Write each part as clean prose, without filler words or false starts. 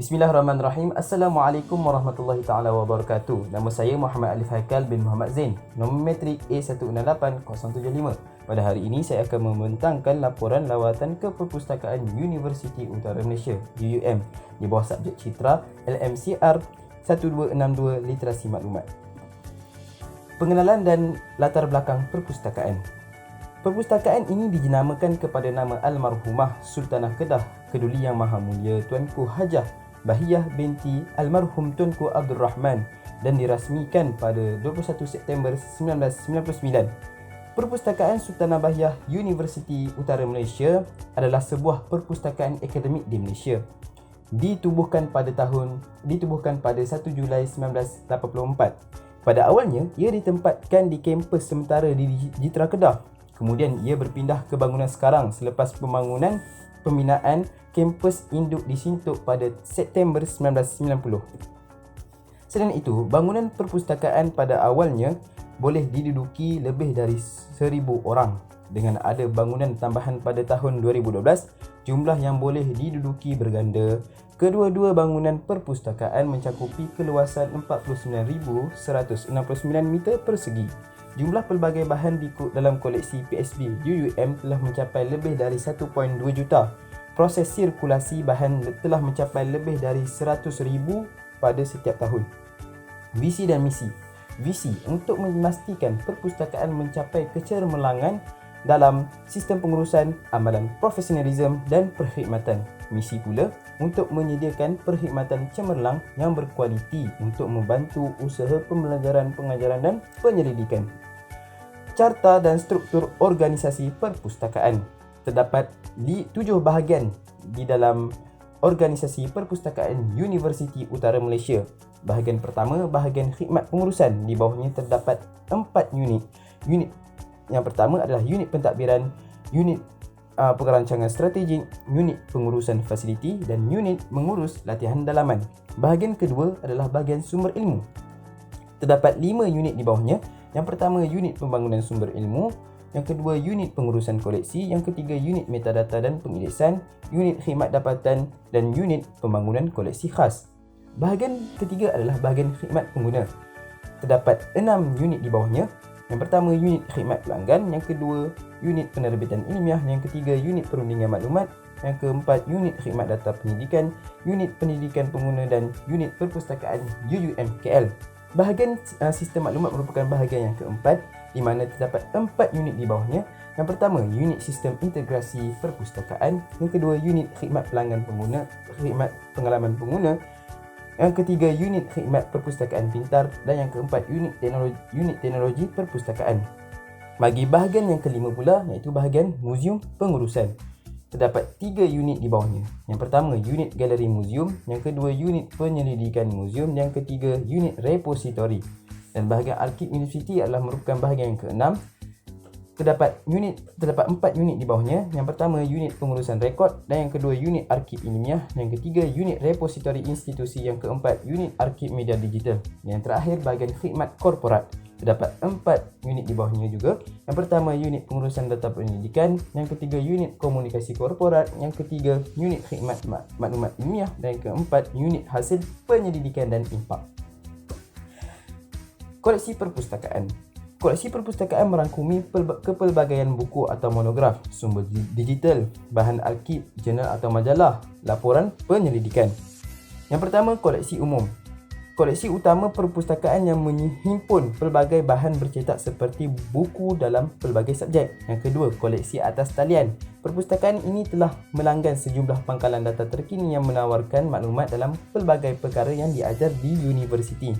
Bismillahirrahmanirrahim. Assalamualaikum warahmatullahi taala wabarakatuh. Nama saya Muhammad Alif Haikal bin Muhammad Zain. Nombor metrik A168075. Pada hari ini saya akan membentangkan laporan lawatan ke Perpustakaan Universiti Utara Malaysia UUM di bawah subjek Citra LMCR 1262 Literasi Maklumat. Pengenalan dan latar belakang perpustakaan. Perpustakaan ini dijenamakan kepada nama Almarhumah Sultanah Kedah Keduli Yang Maha Mulia Tuanku Hajah Bahiyah binti Almarhum Tunku Abdul Rahman dan dirasmikan pada 21 September 1999. Perpustakaan Sultanah Bahiyah Universiti Utara Malaysia adalah sebuah perpustakaan akademik di Malaysia. Ditubuhkan pada 1 Julai 1984. Pada awalnya, ia ditempatkan di kampus sementara di Jitra Kedah. Kemudian ia berpindah ke bangunan sekarang selepas pembinaan kampus induk di Sintok pada September 1990. Selain itu, bangunan perpustakaan pada awalnya boleh diduduki lebih dari 1,000 orang. Dengan ada bangunan tambahan pada tahun 2012, jumlah yang boleh diduduki berganda. Kedua-dua bangunan perpustakaan mencakupi keluasan 49,169 meter persegi. Jumlah pelbagai bahan dalam koleksi PSB UUM telah mencapai lebih dari 1.2 juta. Proses sirkulasi bahan telah mencapai lebih dari 100,000 pada setiap tahun. Visi dan misi. Visi untuk memastikan perpustakaan mencapai kecermerlangan dalam sistem pengurusan, amalan profesionalisme dan perkhidmatan. Misi pula untuk menyediakan perkhidmatan cemerlang yang berkualiti untuk membantu usaha pembelajaran, pengajaran dan penyelidikan. Carta dan struktur organisasi perpustakaan. Terdapat 7 bahagian di dalam organisasi Perpustakaan Universiti Utara Malaysia. Bahagian pertama, bahagian khidmat pengurusan. Di bawahnya terdapat 4 unit. Unit yang pertama adalah unit pentadbiran, unit perancangan strategik, unit pengurusan fasiliti dan unit mengurus latihan dalaman. Bahagian kedua adalah bahagian sumber ilmu. Terdapat 5 unit di bawahnya. Yang pertama, unit pembangunan sumber ilmu. Yang kedua, unit pengurusan koleksi. Yang ketiga, unit metadata dan pengirisan, unit khidmat dapatan dan unit pembangunan koleksi khas. Bahagian ketiga adalah bahagian khidmat pengguna. Terdapat 6 unit di bawahnya. Yang pertama, unit khidmat pelanggan. Yang kedua, unit penerbitan ilmiah. Yang ketiga, unit perundingan maklumat. Yang keempat, unit khidmat data pendidikan, unit pendidikan pengguna dan unit perpustakaan UUM KL. Bahagian sistem maklumat merupakan bahagian yang keempat, di mana terdapat 4 unit di bawahnya. Yang pertama, unit sistem integrasi perpustakaan. Yang kedua, unit khidmat pelanggan pengguna, khidmat pengalaman pengguna. Yang ketiga, unit khidmat perpustakaan pintar. Dan yang keempat, unit teknologi perpustakaan. Bagi bahagian yang kelima pula, iaitu bahagian muzium pengurusan. Terdapat 3 unit di bawahnya. Yang pertama, unit galeri muzium. Yang kedua, unit penyelidikan muzium. Yang ketiga, unit repositori. Dan bahagian arkib universiti adalah merupakan bahagian yang keenam. Terdapat 4 unit di bawahnya. Yang pertama, unit pengurusan rekod. Dan yang kedua, unit arkib ilmiah. Yang ketiga, unit repositori institusi. Yang keempat, unit arkib media digital. Dan yang terakhir, bahagian khidmat korporat. Terdapat 4 unit di bawahnya juga. Yang pertama, unit pengurusan data pendidikan. Yang ketiga, unit komunikasi korporat. Yang ketiga, unit khidmat maklumat ilmiah. Dan yang keempat, unit hasil penyelidikan dan impak. Koleksi perpustakaan. Koleksi perpustakaan merangkumi kepelbagaian buku atau monograf, sumber digital, bahan arkib, jurnal atau majalah, laporan penyelidikan. Yang pertama, koleksi umum. Koleksi utama perpustakaan yang menghimpun pelbagai bahan bercetak seperti buku dalam pelbagai subjek. Yang kedua, koleksi atas talian. Perpustakaan ini telah melanggan sejumlah pangkalan data terkini yang menawarkan maklumat dalam pelbagai perkara yang diajar di universiti.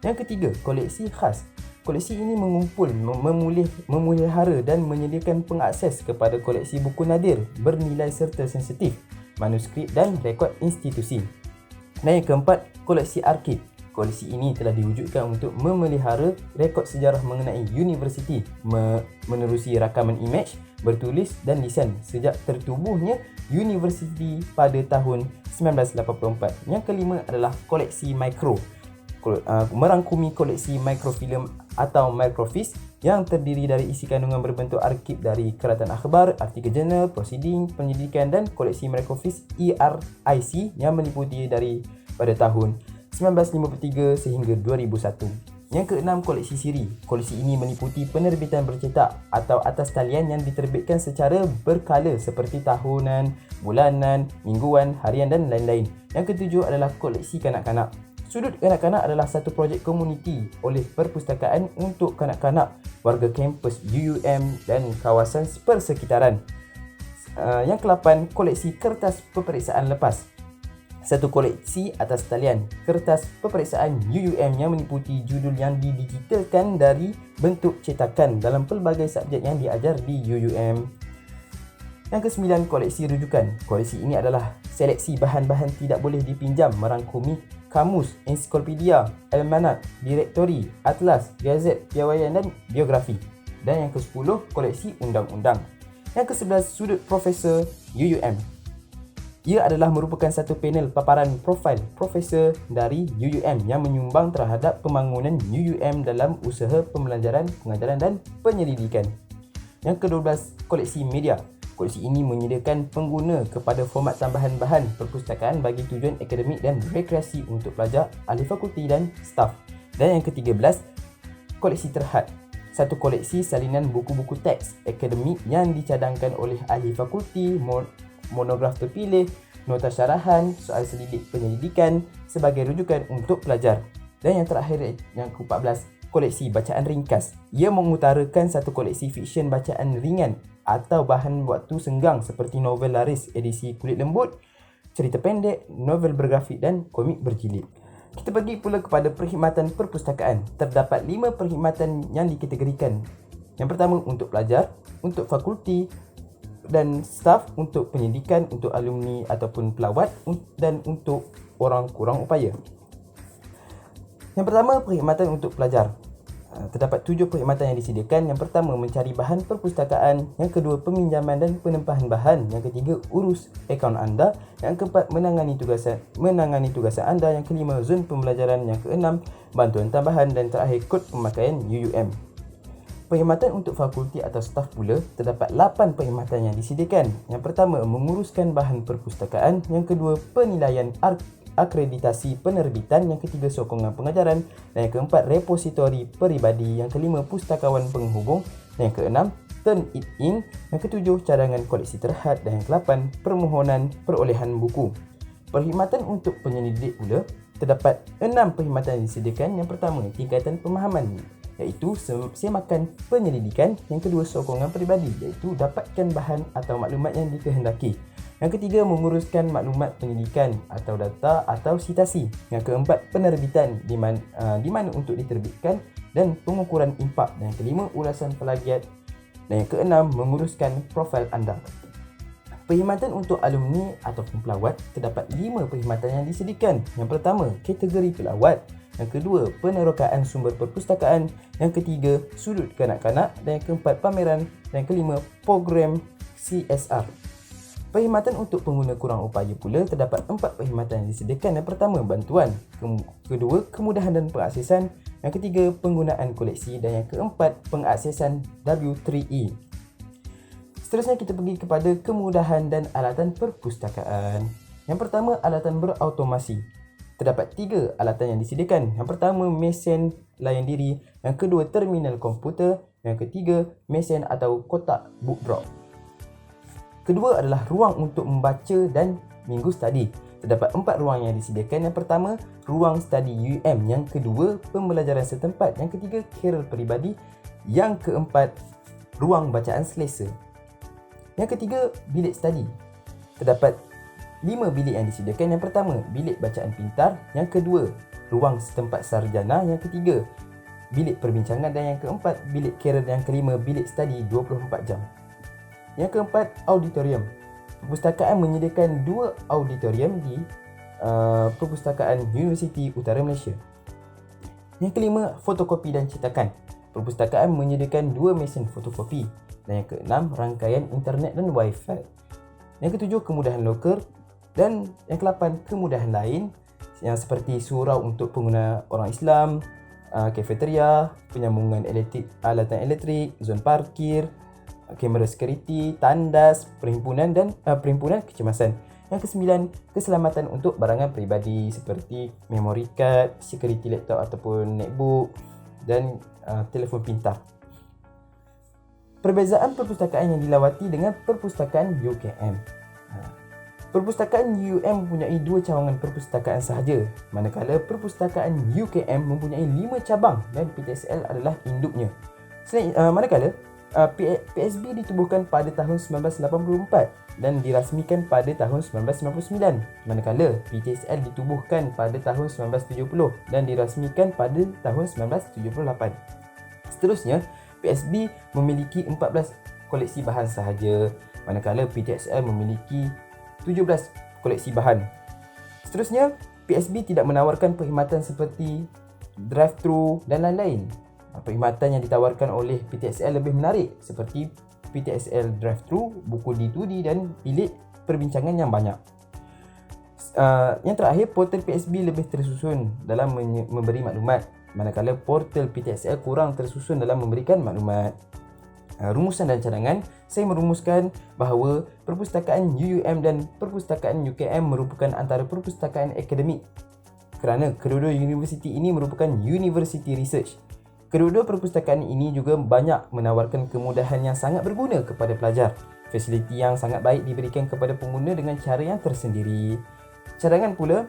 Yang ketiga, koleksi khas. Koleksi ini mengumpul, memelihara dan menyediakan pengakses kepada koleksi buku nadir, bernilai serta sensitif, manuskrip dan rekod institusi. Dan yang keempat, koleksi arkib. Koleksi ini telah diwujudkan untuk memelihara rekod sejarah mengenai universiti, menerusi rakaman imej, bertulis dan lisan sejak tertubuhnya universiti pada tahun 1984. Yang kelima adalah koleksi mikro. merangkumi koleksi mikrofilm atau microfiche yang terdiri dari isi kandungan berbentuk arsip dari keratan akhbar, artikel jurnal, prosiding, penyelidikan dan koleksi microfiche ERIC yang meliputi pada tahun 1953 sehingga 2001. Yang keenam, koleksi siri. Koleksi ini meliputi penerbitan bercetak atau atas talian yang diterbitkan secara berkala seperti tahunan, bulanan, mingguan, harian dan lain-lain. Yang ketujuh adalah koleksi kanak-kanak. Sudut kanak-kanak adalah satu projek komuniti oleh perpustakaan untuk kanak-kanak warga kampus UUM dan kawasan persekitaran. Yang ke-8, koleksi kertas peperiksaan lepas. Satu koleksi atas talian kertas peperiksaan UUM yang meliputi judul yang didigitalkan dari bentuk cetakan dalam pelbagai subjek yang diajar di UUM. Yang ke-9, koleksi rujukan. Koleksi ini adalah seleksi bahan-bahan tidak boleh dipinjam merangkumi kamus, ensiklopedia, almanak, direktori, atlas, gazet, piawaian dan biografi. Dan yang ke-10, koleksi undang-undang. Yang ke-11, sudut Profesor UUM. Ia adalah merupakan satu panel paparan profil profesor dari UUM yang menyumbang terhadap pembangunan UUM dalam usaha pembelajaran, pengajaran dan penyelidikan. Yang ke-12, koleksi media. Koleksi ini menyediakan pengguna kepada format tambahan bahan perpustakaan bagi tujuan akademik dan rekreasi untuk pelajar, ahli fakulti dan staf. Dan yang ke-13, koleksi terhad. Satu koleksi salinan buku-buku teks akademik yang dicadangkan oleh ahli fakulti, monograf terpilih, nota syarahan, soal selidik penyelidikan sebagai rujukan untuk pelajar. Dan yang terakhir, yang ke-14, koleksi bacaan ringkas. Ia mengutarakan satu koleksi fiksyen bacaan ringan atau bahan waktu senggang seperti novel laris edisi kulit lembut, cerita pendek, novel bergrafik dan komik berjilid. Kita pergi pula kepada perkhidmatan perpustakaan. Terdapat 5 perkhidmatan yang dikategorikan. Yang pertama, untuk pelajar, untuk fakulti dan staf, untuk pendidikan, untuk alumni ataupun pelawat dan untuk orang kurang upaya. Yang pertama, perkhidmatan untuk pelajar. Terdapat 7 perkhidmatan yang disediakan. Yang pertama, mencari bahan perpustakaan. Yang kedua, peminjaman dan penempahan bahan. Yang ketiga, urus akaun anda. Yang keempat, menangani tugasan anda. Yang kelima, zon pembelajaran. Yang keenam, bantuan tambahan. Dan terakhir, kod pemakaian UUM. Perkhidmatan untuk fakulti atau staf pula, terdapat 8 perkhidmatan yang disediakan. Yang pertama, menguruskan bahan perpustakaan. Yang kedua, penilaian akreditasi penerbitan. Yang ketiga, sokongan pengajaran. Dan yang keempat, repositori peribadi. Yang kelima, pustakawan penghubung. Dan yang keenam, turn it in. Yang ketujuh, cadangan koleksi terhad. Dan yang ke-8, permohonan perolehan buku. Perkhidmatan untuk penyelidik pula, terdapat 6 perkhidmatan yang disediakan. Yang pertama, tingkatan pemahaman, iaitu semakan penyelidikan. Yang kedua, sokongan peribadi, iaitu dapatkan bahan atau maklumat yang dikehendaki. Yang ketiga, menguruskan maklumat penyelidikan atau data atau sitasi. Yang keempat, penerbitan di mana untuk diterbitkan dan pengukuran impak. Dan yang kelima, ulasan plagiat. Dan yang keenam, menguruskan profil anda. Perkhidmatan untuk alumni ataupun pelawat, terdapat 5 perkhidmatan yang disediakan. Yang pertama, kategori pelawat. Yang kedua, penerokaan sumber perpustakaan. Yang ketiga, sudut kanak-kanak. Dan yang keempat, pameran. Dan yang kelima, program CSR. Perkhidmatan untuk pengguna kurang upaya pula, terdapat 4 perkhidmatan yang disediakan. Yang pertama, bantuan. Kedua, kemudahan dan pengaksesan. Yang ketiga, penggunaan koleksi. Dan yang keempat, pengaksesan W3E. Seterusnya kita pergi kepada kemudahan dan alatan perpustakaan. Yang pertama, alatan berautomasi. Terdapat 3 alatan yang disediakan. Yang pertama, mesin layan diri. Yang kedua, terminal komputer. Yang ketiga, mesin atau kotak book drop. Kedua adalah ruang untuk membaca dan minggu study. Terdapat 4 ruang yang disediakan. Yang pertama, ruang study UM. Yang kedua, pembelajaran setempat. Yang ketiga, kerel peribadi. Yang keempat, ruang bacaan selesa. Yang ketiga, bilik study. Terdapat 5 bilik yang disediakan. Yang pertama, bilik bacaan pintar. Yang kedua, ruang setempat sarjana. Yang ketiga, bilik perbincangan. Dan yang keempat, bilik kerel. Yang kelima, bilik study 24 jam. Yang keempat, auditorium. Perpustakaan menyediakan 2 auditorium di Perpustakaan Universiti Utara Malaysia. Yang kelima, fotokopi dan cetakan. Perpustakaan menyediakan 2 mesin fotokopi. Dan yang keenam, rangkaian internet dan wifi. Yang ketujuh, kemudahan lokal. Dan yang ke-8, kemudahan lain. yang seperti surau untuk pengguna orang Islam, kafeteria, penyambungan elektrik, alatan elektrik, zon parkir, kamera security, tandas, perhimpunan dan perhimpunan kecemasan. Yang kesembilan, keselamatan untuk barangan peribadi seperti memory card, security laptop ataupun netbook dan telefon pintar. Perbezaan perpustakaan yang dilawati dengan perpustakaan UKM. Perpustakaan UUM mempunyai 2 cawangan perpustakaan sahaja, manakala perpustakaan UKM mempunyai 5 cabang dan PTSL adalah induknya. Manakala PSB ditubuhkan pada tahun 1984 dan dirasmikan pada tahun 1999, manakala PTSL ditubuhkan pada tahun 1970 dan dirasmikan pada tahun 1978. Seterusnya, PSB memiliki 14 koleksi bahan sahaja, manakala PTSL memiliki 17 koleksi bahan. Seterusnya, PSB tidak menawarkan perkhidmatan seperti drive-thru dan lain-lain. Perkhidmatan yang ditawarkan oleh PTSL lebih menarik seperti PTSL drive-thru, buku D2D dan bilik perbincangan yang banyak. Yang terakhir, portal PSB lebih tersusun dalam memberi maklumat, manakala portal PTSL kurang tersusun dalam memberikan maklumat. Rumusan dan cadangan, saya merumuskan bahawa perpustakaan UUM dan perpustakaan UKM merupakan antara perpustakaan akademik kerana kedua-dua universiti ini merupakan university research. Kedua-dua perpustakaan ini juga banyak menawarkan kemudahan yang sangat berguna kepada pelajar. Fasiliti yang sangat baik diberikan kepada pengguna dengan cara yang tersendiri. Cadangan pula,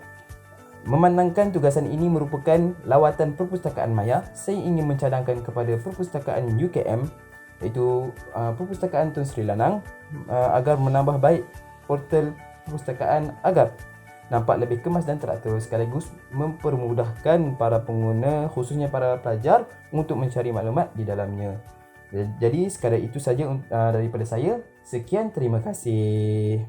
memandangkan tugasan ini merupakan lawatan perpustakaan maya, saya ingin mencadangkan kepada perpustakaan UKM iaitu Perpustakaan Tun Sri Lanang agar menambah baik portal perpustakaan agar nampak lebih kemas dan teratur, sekaligus mempermudahkan para pengguna khususnya para pelajar untuk mencari maklumat di dalamnya. Jadi sekadar itu saja daripada saya. Sekian, terima kasih.